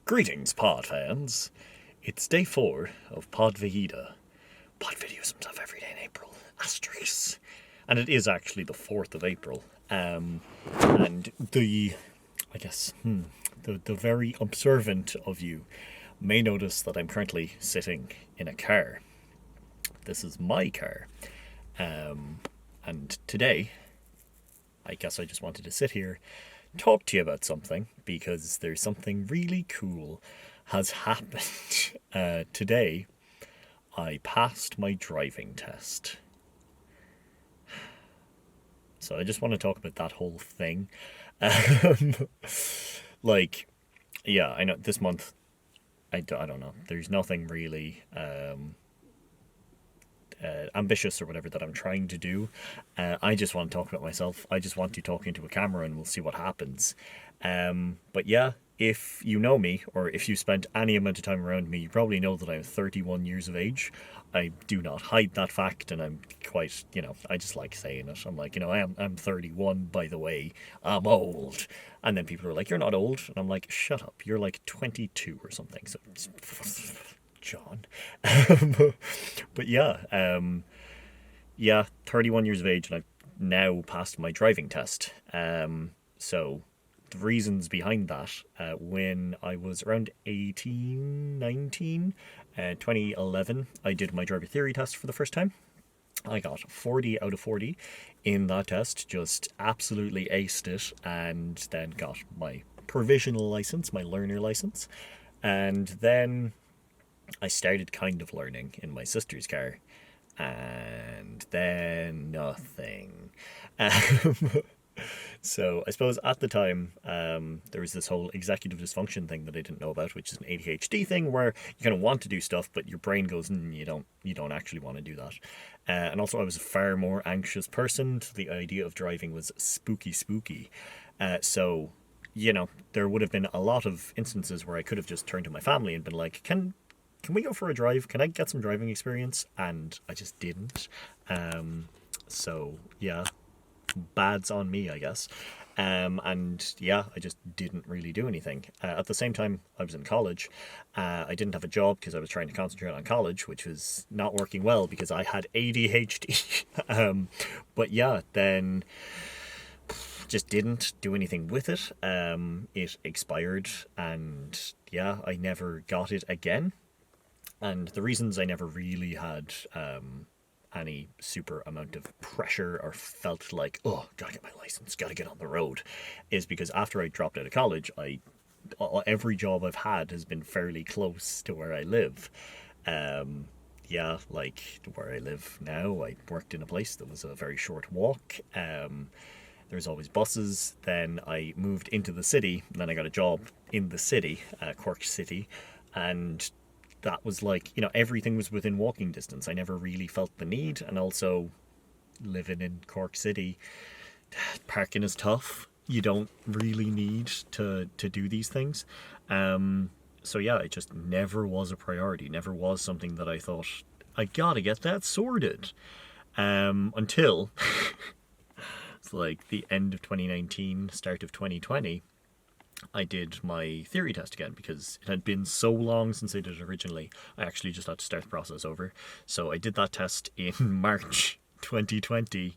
Greetings, pod fans. It's day 4 of Pod Vegeta. Pod videos himself every day in April. Asterisk. And it is actually the 4th of April. And the very observant of you may notice that I'm currently sitting in a car. This is my car. And today, I guess I just wanted to sit here, talk to you about something, because there's something really cool has happened. Today, I passed my driving test. So I just want to talk about that whole thing. Yeah, I know this month, I don't know. There's nothing really ambitious or whatever that I'm trying to do. I just want to talk about myself. I just want to talk into a camera and we'll see what happens. But yeah, if you know me, or if you spent any amount of time around me, you probably know that I'm 31 years of age. I do not hide that fact, and I'm quite, I just like saying it. I'm like, I'm 31, by the way. I'm old. And then people are like, you're not old. And I'm like, shut up. You're like 22 or something. So, John. But yeah, 31 years of age, and I've now passed my driving test. So the reasons behind that, when I was around 18, 19, 2011, I did my driver theory test for the first time. I got 40 out of 40 in that test, just absolutely aced it, and then got my provisional license, my learner license. And then I started kind of learning in my sister's car, and then nothing. So I suppose at the time, there was this whole executive dysfunction thing that I didn't know about, which is an ADHD thing where you kind of want to do stuff, but your brain goes, you don't actually want to do that. And also I was a far more anxious person. So the idea of driving was spooky. So, there would have been a lot of instances where I could have just turned to my family and been like, can we go for a drive? Can I get some driving experience? And I just didn't. So yeah, bad's on me, I guess. And yeah, I just didn't really do anything. At the same time, I was in college. I didn't have a job because I was trying to concentrate on college, which was not working well because I had ADHD. But yeah, then just didn't do anything with it. It expired, and yeah, I never got it again. And the reasons I never really had any super amount of pressure or felt like, oh, gotta get my license, gotta get on the road, is because after I dropped out of college, every job I've had has been fairly close to where I live. Yeah, like where I live now, I worked in a place that was a very short walk. There's always buses. Then I moved into the city, and then I got a job in the city, Cork City, and that was like, everything was within walking distance. I never really felt the need. And also, living in Cork City, parking is tough. You don't really need to do these things. So yeah, it just never was a priority. Never was something that I thought, I gotta get that sorted. Until it's like the end of 2019, start of 2020. I did my theory test again because it had been so long since I did it originally. I actually just had to start the process over. So I did that test in March 2020.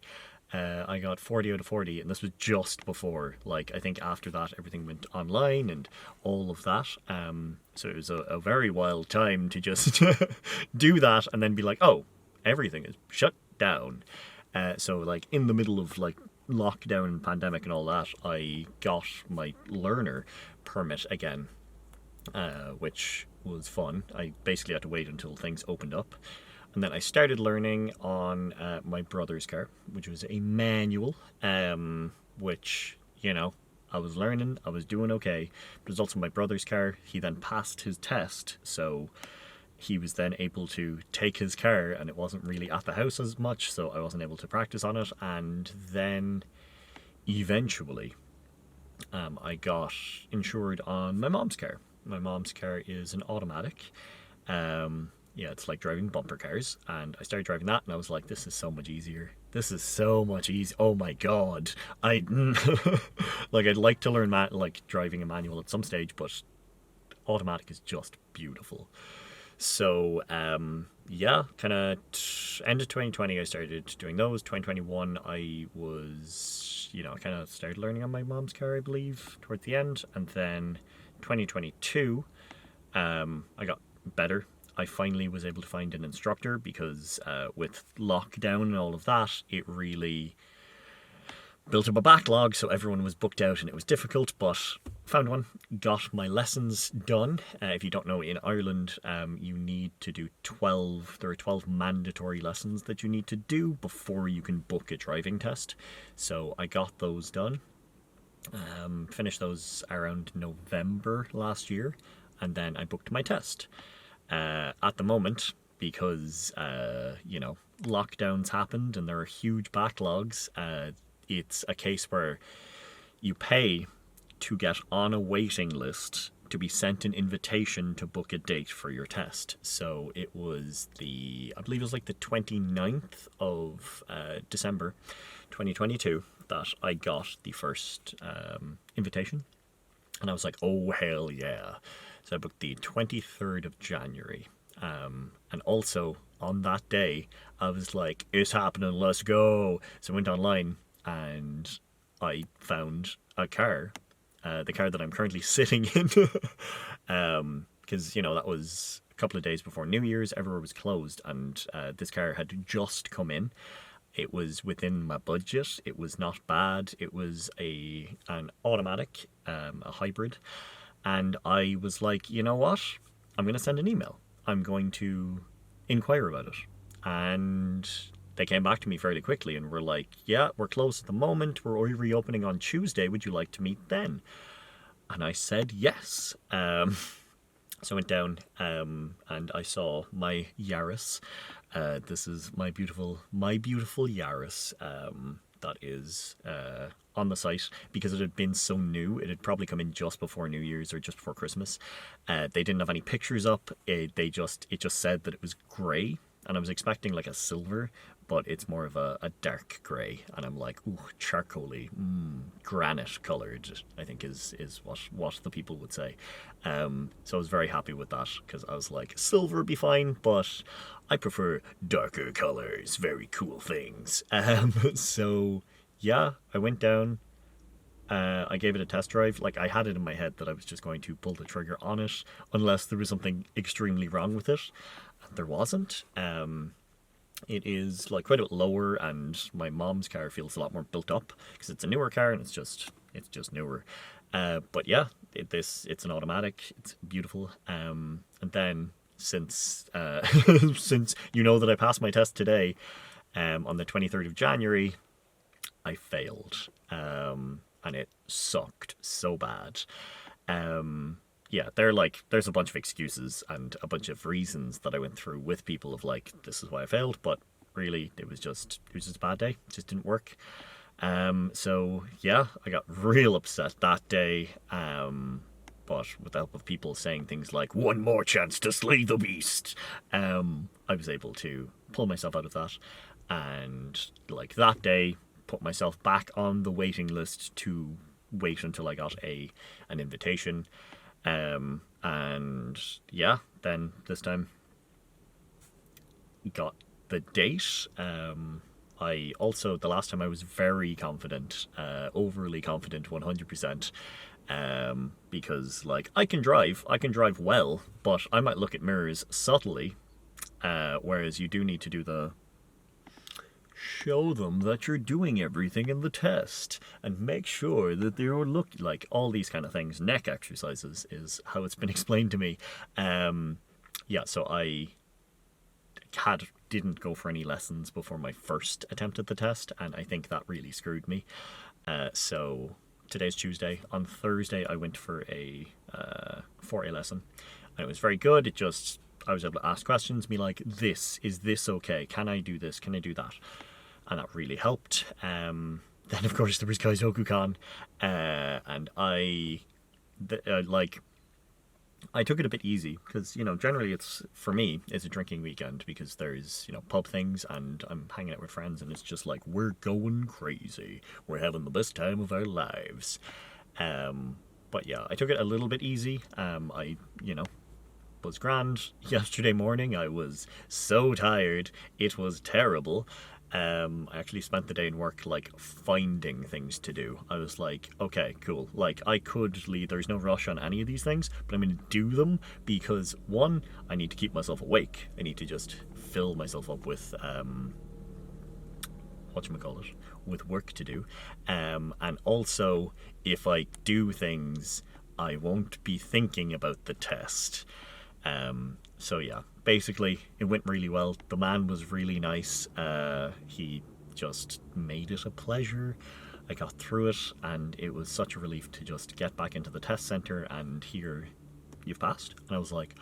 I got 40 out of 40, and this was just before, I think after that, everything went online and all of that. So it was a very wild time to just do that and then be like, oh, everything is shut down. So in the middle of lockdown, pandemic and all that, I got my learner permit again, which was fun. I basically had to wait until things opened up, and then I started learning on my brother's car, which was a manual, which I was learning, I was doing okay, but it was also my brother's car. He then passed his test, so he was then able to take his car, and it wasn't really at the house as much, so I wasn't able to practice on it. And then eventually I got insured on my mom's car. My mom's car is an automatic. Yeah, it's like driving bumper cars, and I started driving that, and I was like, this is so much easier. This is so much easier. Oh my god. I'd like to learn driving a manual at some stage, but automatic is just beautiful. So yeah, kind of end of 2020 I started doing those. 2021 I was, kind of started learning on my mom's car, I believe, towards the end. And then 2022 I got better. I finally was able to find an instructor because with lockdown and all of that, it really built up a backlog, so everyone was booked out and it was difficult, but found one, got my lessons done. If you don't know, in Ireland, you need to do 12, there are 12 mandatory lessons that you need to do before you can book a driving test. So I got those done, finished those around November last year, and then I booked my test. At the moment, because, lockdowns happened and there are huge backlogs, it's a case where you pay to get on a waiting list to be sent an invitation to book a date for your test. So it was I believe it was like the 29th of December 2022 that I got the first invitation. And I was like, oh, hell yeah. So I booked the 23rd of January. And also on that day, I was like, it's happening, let's go. So I went online and I found a car, the car that I'm currently sitting in, because that was a couple of days before New Year's. Everywhere was closed, and this car had just come in. It was within my budget. It was not bad. It was an automatic, a hybrid, and I was like, you know what? I'm going to send an email. I'm going to inquire about it, and they came back to me fairly quickly and were like, yeah, we're closed at the moment. We're reopening on Tuesday. Would you like to meet then? And I said yes. So I went down and I saw my Yaris. This is my beautiful Yaris that is on the site, because it had been so new. It had probably come in just before New Year's or just before Christmas. They didn't have any pictures up. It just said that it was grey, and I was expecting like a silver, but it's more of a dark grey, and I'm like, ooh, charcoaly, granite coloured, I think is what the people would say. So I was very happy with that, because I was like, silver would be fine, but I prefer darker colours, very cool things. So yeah, I went down, I gave it a test drive. Like, I had it in my head that I was just going to pull the trigger on it unless there was something extremely wrong with it. And there wasn't. It is like quite a bit lower, and my mom's car feels a lot more built up because it's a newer car and it's just newer. But yeah, it's an automatic. It's beautiful. And then since since that I passed my test today, on the 23rd of January, I failed. And it sucked so bad. Yeah, there's a bunch of excuses and a bunch of reasons that I went through with people of like, this is why I failed, but really it was just a bad day. It just didn't work. So yeah, I got real upset that day. But with the help of people saying things like, one more chance to slay the beast, I was able to pull myself out of that. And like that day, put myself back on the waiting list to wait until I got an invitation. And yeah, then this time got the date. I also, the last time I was very confident, overly confident, 100%, because like I can drive well, but I might look at mirrors subtly, whereas you do need to do the show them that you're doing everything in the test and make sure that they're like all these kind of things. Neck exercises is how it's been explained to me. Yeah, so I didn't go for any lessons before my first attempt at the test, and I think that really screwed me. So today's Tuesday. On Thursday I went for a lesson, and it was very good. I was able to ask questions, be like, is this okay? Can I do this? Can I do that? And that really helped. Then, of course, there was Kaizoku-kan, and I took it a bit easy because, generally for me, it's a drinking weekend because there's, pub things and I'm hanging out with friends and it's just like, we're going crazy. We're having the best time of our lives. But yeah, I took it a little bit easy. I, was grand. Yesterday morning, I was so tired. It was terrible. I actually spent the day in work, like, finding things to do. I was like, okay, cool. Like, I could leave. There's no rush on any of these things, but I'm going to do them because, one, I need to keep myself awake. I need to just fill myself up with, whatchamacallit, with work to do. And also, if I do things, I won't be thinking about the test. So yeah, basically it went really well. The man was really nice. He just made it a pleasure. I got through it, and it was such a relief to just get back into the test center and hear you've passed. And I was like,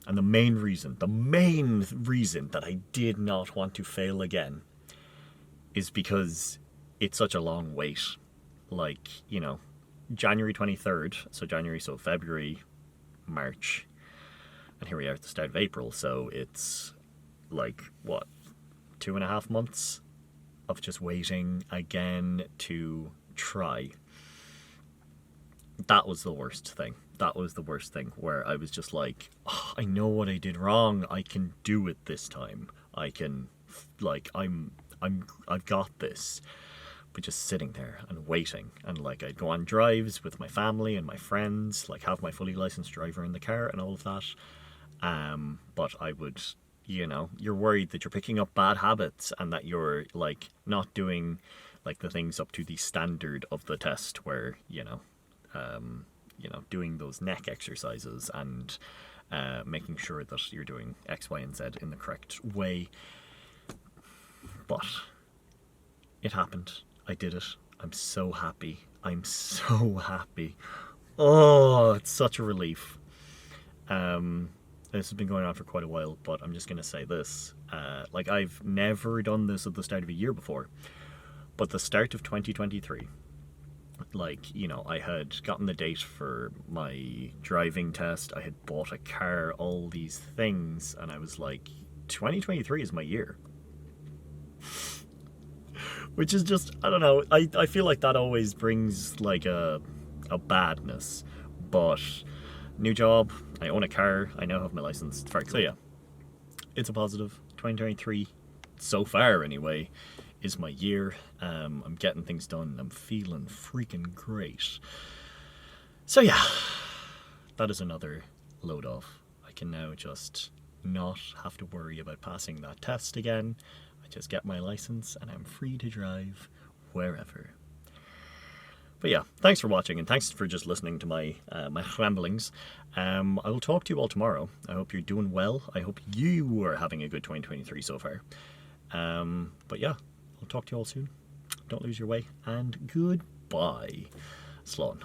and the main reason that I did not want to fail again is because it's such a long wait. Like, January 23rd, so February, March, and here we are at the start of April, so it's like, what, 2.5 months of just waiting again to try. That was the worst thing. That was the worst thing, where I was just like, oh, I know what I did wrong. I can do it this time. I can, like, I've got this. But just sitting there and waiting, and like I'd go on drives with my family and my friends, like have my fully licensed driver in the car and all of that. But I would, you're worried that you're picking up bad habits and that you're like not doing like the things up to the standard of the test, where doing those neck exercises and making sure that you're doing X, Y, and Z in the correct way. But it happened. I did it. I'm so happy. I'm so happy. Oh, it's such a relief. This has been going on for quite a while, but I'm just going to say this. Like, I've never done this at the start of a year before, but the start of 2023, like, I had gotten the date for my driving test. I had bought a car, all these things, and I was like, 2023 is my year. Which is just, I don't know, I feel like that always brings like a badness. But new job, I own a car, I now have my license. It's very cool. So yeah, it's a positive. 2023, so far anyway, is my year. I'm getting things done. I'm feeling freaking great. So yeah, that is another load off. I can now just not have to worry about passing that test again. Just get my license and I'm free to drive wherever. But yeah, thanks for watching, and thanks for just listening to my ramblings. I will talk to you all tomorrow. I hope you're doing well. I hope you are having a good 2023 so far. But yeah, I'll talk to you all soon. Don't lose your way, and goodbye. Slán.